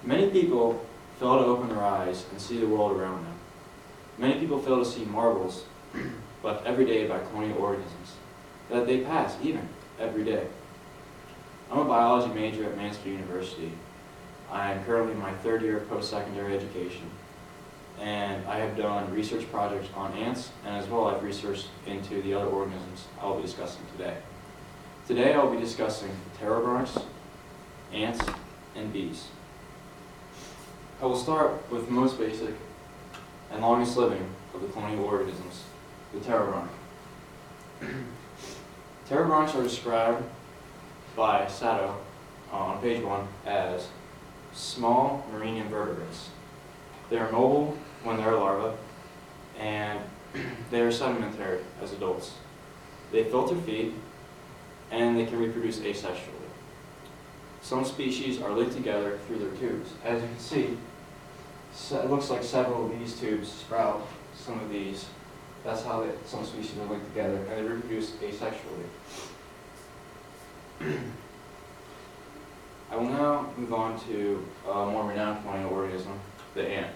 Many people fail to open their eyes and see the world around them. Many people fail to see marvels left every day by colonial organisms that they pass even every day. I'm a biology major at Mansfield University. I am currently in my third year of post-secondary education, and I have done research projects on ants, and as well I've researched into the other organisms I will be discussing today. Today I will be discussing pterobranchs, ants, and bees. I will start with the most basic and longest living of the colonial organisms, the pterobranch. Pterobranchs are described by Sato on page 1 as small marine invertebrates. They are mobile when they are larvae, and they are sedimentary as adults. They filter feed, and they can reproduce asexually. Some species are linked together through their tubes. As you can see, it looks like several of these tubes sprout. Some of these, that's how some species are linked together, and they reproduce asexually. I will now move on to a more renowned colonial organism, the ant.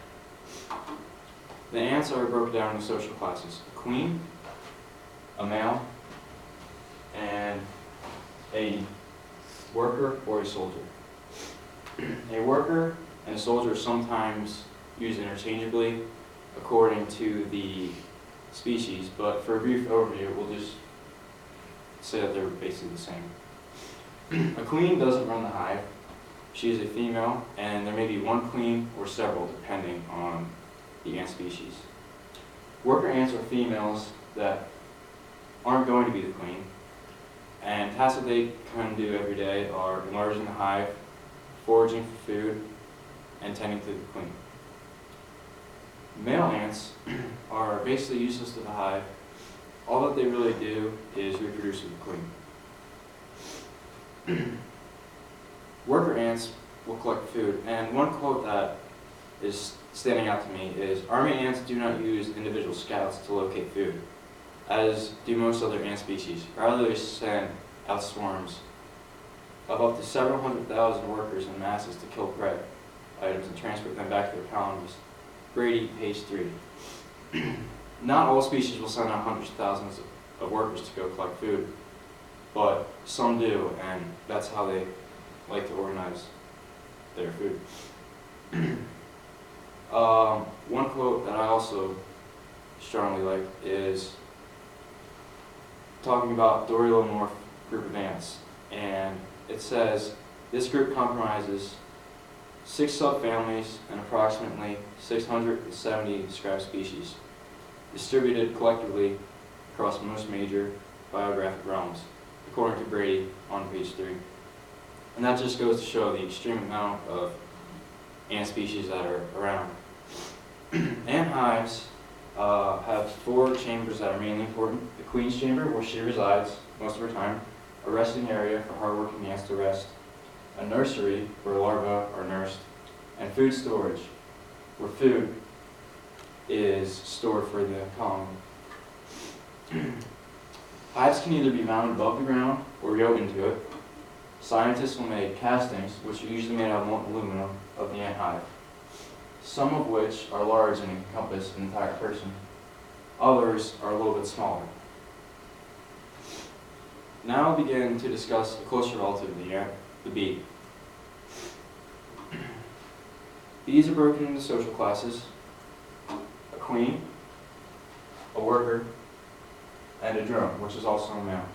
The ants are broken down into social classes: a queen, a male, and a worker or a soldier. A worker and a soldier are sometimes used interchangeably according to the species, but for a brief overview, we'll just say that they're basically the same. A queen doesn't run the hive. She is a female, and there may be one queen or several depending on the ant species. Worker ants are females that aren't going to be the queen, and tasks that they can do every day are enlarging the hive, foraging for food, and tending to the queen. Male ants are basically useless to the hive. All that they really do is reproduce with the queen. Worker ants will collect food, and one quote that is standing out to me is, "Army ants do not use individual scouts to locate food, as do most other ant species. Rather, they send out swarms of up to several 100,000 workers in masses to kill prey items and transport them back to their colonies." Brady, page 3. Not all species will send out hundreds of thousands of workers to go collect food, but some do, and that's how they like to organize their food. One quote that I also strongly like is talking about Dorylomorph group of ants, and it says, "This group comprises 6 subfamilies and approximately 670 described species, distributed collectively across most major biographic realms," according to Brady on page 3. And that just goes to show the extreme amount of ant species that are around. Ant hives have 4 chambers that are mainly important: the queen's chamber, where she resides most of her time; a resting area for hardworking ants to rest; a nursery where larvae are nursed; and food storage, where food is stored for the colony. Hives can either be mounted above the ground or yoked into it. Scientists will make castings, which are usually made out of molten aluminum, of the ant hive, some of which are large and encompass an entire person. Others are a little bit smaller. Now I'll begin to discuss a closer relative of the ant, the bee. Bees are broken into social classes: a queen, a worker, and a drone, which is also a male.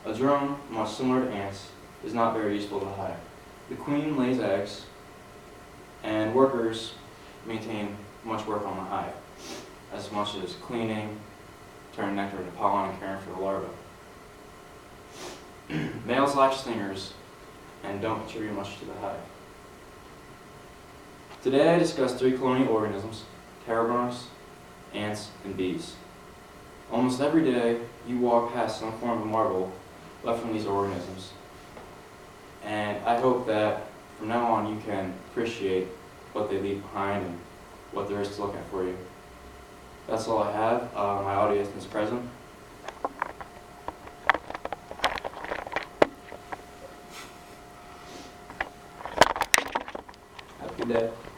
A drone, much similar to ants, is not very useful to the hive. The queen lays eggs, and workers maintain much work on the hive, as much as cleaning, turning nectar into pollen, and caring for the larvae. Males lack stingers and don't contribute much to the hive. Today I discussed 3 colonial organisms: pterobranchs, ants, and bees. Almost every day you walk past some form of marble left from these organisms, and I hope that from now on you can appreciate what they leave behind and what there is to look at for you. That's all I have. My audience is present. Good day.